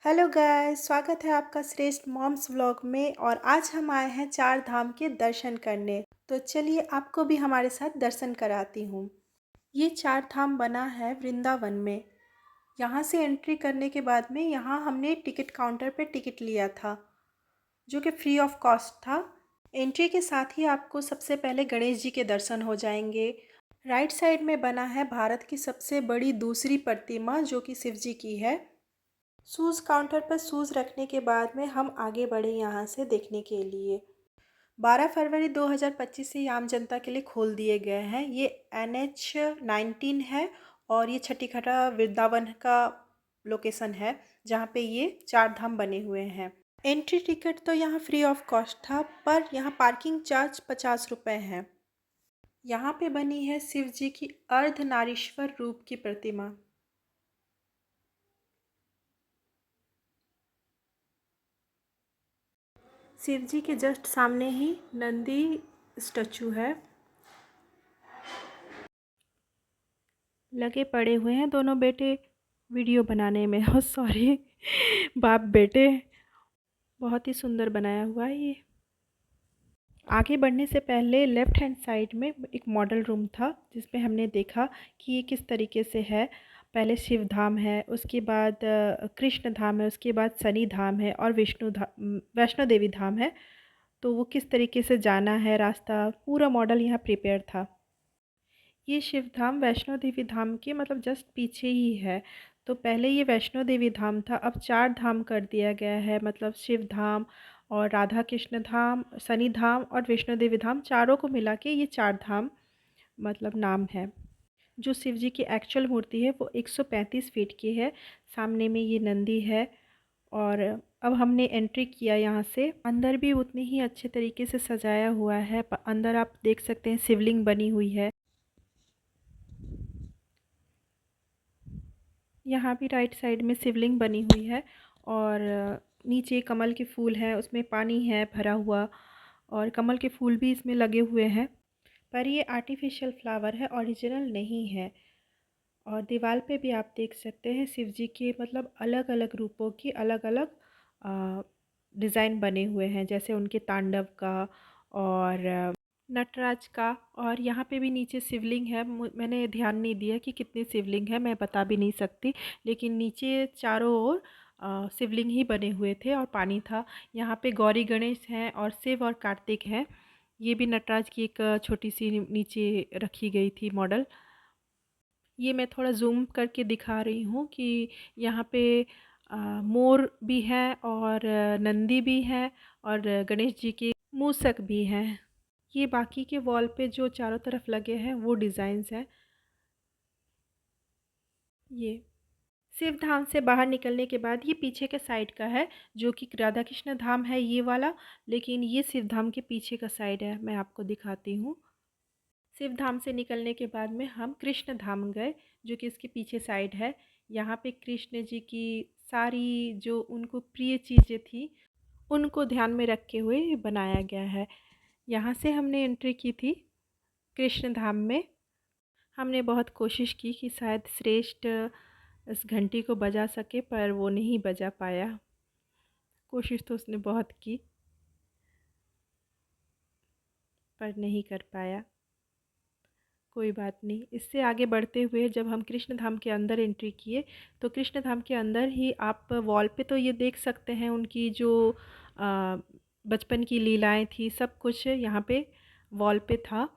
Hello guys, स्वागत है आपका श्रेष्ठ मॉम्स व्लॉग में। और आज हम आए हैं चार धाम के दर्शन करने। तो चलिए आपको भी हमारे साथ दर्शन कराती हूँ। ये चार धाम बना है वृंदावन में। यहाँ से एंट्री करने के बाद में यहाँ हमने टिकट काउंटर पे टिकट लिया था, जो कि फ्री ऑफ कॉस्ट था। एंट्री के साथ ही आपको सबसे पहले गणेश जी के दर्शन हो जाएंगे। राइट साइड में बना है भारत की सबसे बड़ी दूसरी प्रतिमा, जो कि शिव जी की है। शूज़ काउंटर पर शूज़ रखने के बाद में हम आगे बढ़े यहाँ से देखने के लिए। 12 फरवरी 2025 से ये आम जनता के लिए खोल दिए गए हैं। ये NH-19 है और ये छठीखटा वृंदावन का लोकेशन है, जहाँ पे ये चार धाम बने हुए हैं। एंट्री टिकट तो यहाँ फ्री ऑफ कॉस्ट था, पर यहाँ पार्किंग चार्ज 50 रुपये है। यहाँ पे बनी है शिव जी की अर्धनारीश्वर रूप की प्रतिमा। शिव जी के जस्ट सामने ही नंदी स्टैचू है। लगे पड़े हुए हैं दोनों बेटे वीडियो बनाने में। हो सॉरी, बाप बेटे। बहुत ही सुंदर बनाया हुआ है ये। आगे बढ़ने से पहले लेफ़्ट हैंड साइड में एक मॉडल रूम था, जिसमें हमने देखा कि ये किस तरीके से है। पहले शिव धाम है, उसके बाद कृष्ण धाम है, उसके बाद शनि धाम है और वैष्णो देवी धाम है। तो वो किस तरीके से जाना है रास्ता, पूरा मॉडल यहाँ प्रिपेयर था। ये शिव धाम वैष्णो देवी धाम के मतलब जस्ट पीछे ही है। तो पहले ये वैष्णो देवी धाम था, अब चार धाम कर दिया गया है। मतलब शिव धाम और राधा कृष्ण धाम, शनि धाम और वैष्णो देवी धाम, चारों को मिला के ये चार धाम मतलब नाम है। जो शिव जी की एक्चुअल मूर्ति है वो 135 फीट की है। सामने में ये नंदी है। और अब हमने एंट्री किया यहाँ से। अंदर भी उतने ही अच्छे तरीके से सजाया हुआ है। अंदर आप देख सकते हैं शिवलिंग बनी हुई है। यहाँ भी राइट साइड में शिवलिंग बनी हुई है और नीचे कमल के फूल हैं, उसमें पानी है भरा हुआ और कमल के फूल भी इसमें लगे हुए हैं। पर ये आर्टिफिशियल फ्लावर है, ओरिजिनल नहीं है। और दीवार पे भी आप देख सकते हैं शिव जी के मतलब अलग अलग रूपों की अलग अलग डिज़ाइन बने हुए हैं, जैसे उनके तांडव का और नटराज का। और यहाँ पे भी नीचे शिवलिंग है। मैंने ध्यान नहीं दिया कि कितनी शिवलिंग है, मैं बता भी नहीं सकती। लेकिन नीचे चारों ओर शिवलिंग ही बने हुए थे और पानी था। यहाँ पे गौरी गणेश हैं और शिव और कार्तिक हैं। ये भी नटराज की एक छोटी सी नीचे रखी गई थी मॉडल। ये मैं थोड़ा जूम करके दिखा रही हूँ कि यहाँ पे मोर भी है और नंदी भी है और गणेश जी के मूसक भी हैं। ये बाकी के वॉल पे जो चारों तरफ लगे हैं वो डिज़ाइंस हैं। ये शिव धाम से बाहर निकलने के बाद ये पीछे के साइड का है, जो कि राधा कृष्ण धाम है ये वाला। लेकिन ये शिव धाम के पीछे का साइड है, मैं आपको दिखाती हूँ। शिव धाम से निकलने के बाद में हम कृष्ण धाम गए, जो कि इसके पीछे साइड है। यहाँ पे कृष्ण जी की सारी जो उनको प्रिय चीज़ें थी उनको ध्यान में रखे हुए बनाया गया है। यहाँ से हमने एंट्री की थी कृष्ण धाम में। हमने बहुत कोशिश की कि शायद श्रेष्ठ इस घंटी को बजा सके, पर वो नहीं बजा पाया। कोशिश तो उसने बहुत की, पर नहीं कर पाया। कोई बात नहीं। इससे आगे बढ़ते हुए जब हम कृष्ण धाम के अंदर एंट्री किए, तो कृष्ण धाम के अंदर ही आप वॉल पे तो ये देख सकते हैं उनकी जो बचपन की लीलाएं थी, सब कुछ यहाँ पे वॉल पे था।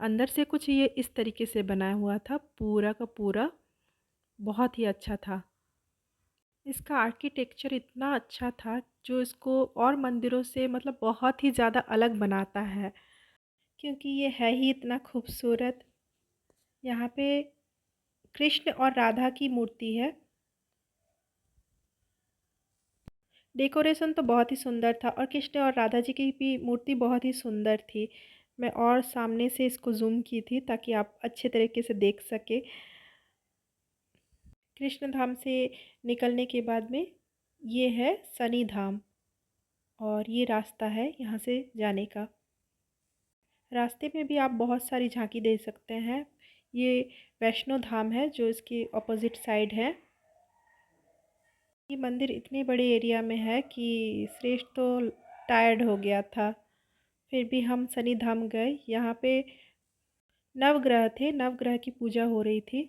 अंदर से कुछ ये इस तरीके से बनाया हुआ था, पूरा का पूरा बहुत ही अच्छा था। इसका आर्किटेक्चर इतना अच्छा था जो इसको और मंदिरों से मतलब बहुत ही ज़्यादा अलग बनाता है, क्योंकि ये है ही इतना खूबसूरत। यहाँ पे कृष्ण और राधा की मूर्ति है। डेकोरेशन तो बहुत ही सुंदर था और कृष्ण और राधा जी की भी मूर्ति बहुत ही सुंदर थी। मैं और सामने से इसको जूम की थी ताकि आप अच्छे तरीके से देख सके। कृष्ण धाम से निकलने के बाद में ये है शनि धाम और ये रास्ता है यहाँ से जाने का। रास्ते में भी आप बहुत सारी झांकी दे सकते हैं। ये वैष्णो धाम है जो इसकी ऑपोजिट साइड है। ये मंदिर इतने बड़े एरिया में है कि श्रेष्ठ तो टायर्ड हो गया था। फिर भी हम शनि धाम गए। यहाँ पे नवग्रह थे, नवग्रह की पूजा हो रही थी।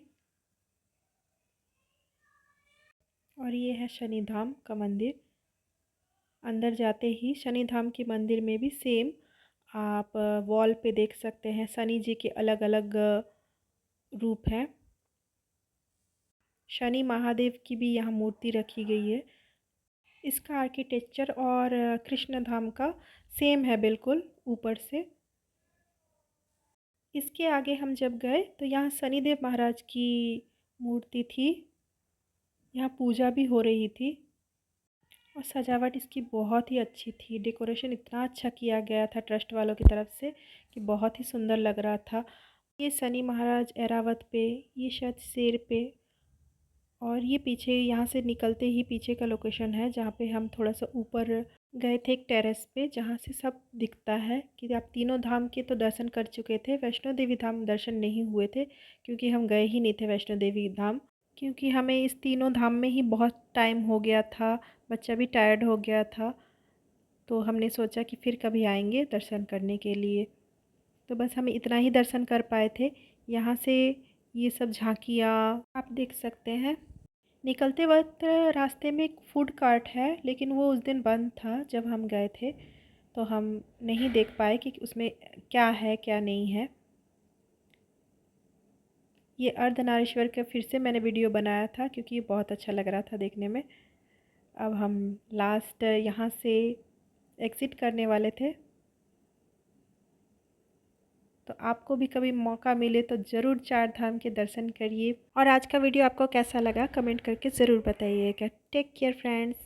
और ये है शनि धाम का मंदिर। अंदर जाते ही शनि धाम के मंदिर में भी सेम आप वॉल पे देख सकते हैं शनि जी के अलग अलग रूप हैं। शनि महादेव की भी यहाँ मूर्ति रखी गई है। इसका आर्किटेक्चर और कृष्ण धाम का सेम है बिल्कुल ऊपर से। इसके आगे हम जब गए तो यहाँ शनिदेव महाराज की मूर्ति थी। यहाँ पूजा भी हो रही थी और सजावट इसकी बहुत ही अच्छी थी। डेकोरेशन इतना अच्छा किया गया था ट्रस्ट वालों की तरफ से कि बहुत ही सुंदर लग रहा था। ये शनि महाराज ऐरावत पे, ये शायद शेर पे, और ये पीछे यहाँ से निकलते ही पीछे का लोकेशन है जहाँ पे हम थोड़ा सा ऊपर गए थे एक टेरेस पे जहाँ से सब दिखता है कि आप तीनों धाम के तो दर्शन कर चुके थे। वैष्णो देवी धाम दर्शन नहीं हुए थे क्योंकि हम गए ही नहीं थे वैष्णो देवी धाम, क्योंकि हमें इस तीनों धाम में ही बहुत टाइम हो गया था। बच्चा भी टायर्ड हो गया था तो हमने सोचा कि फिर कभी आएंगे दर्शन करने के लिए। तो बस हम इतना ही दर्शन कर पाए थे। यहाँ से ये सब झांकियाँ आप देख सकते हैं। निकलते वक्त रास्ते में एक फूड कार्ट है लेकिन वो उस दिन बंद था जब हम गए थे, तो हम नहीं देख पाए कि उसमें क्या है क्या नहीं है। ये अर्धनारीश्वर का फिर से मैंने वीडियो बनाया था क्योंकि ये बहुत अच्छा लग रहा था देखने में। अब हम लास्ट यहाँ से एग्ज़िट करने वाले थे, तो आपको भी कभी मौका मिले तो ज़रूर चार धाम के दर्शन करिए। और आज का वीडियो आपको कैसा लगा कमेंट करके ज़रूर बताइएगा। Take care friends.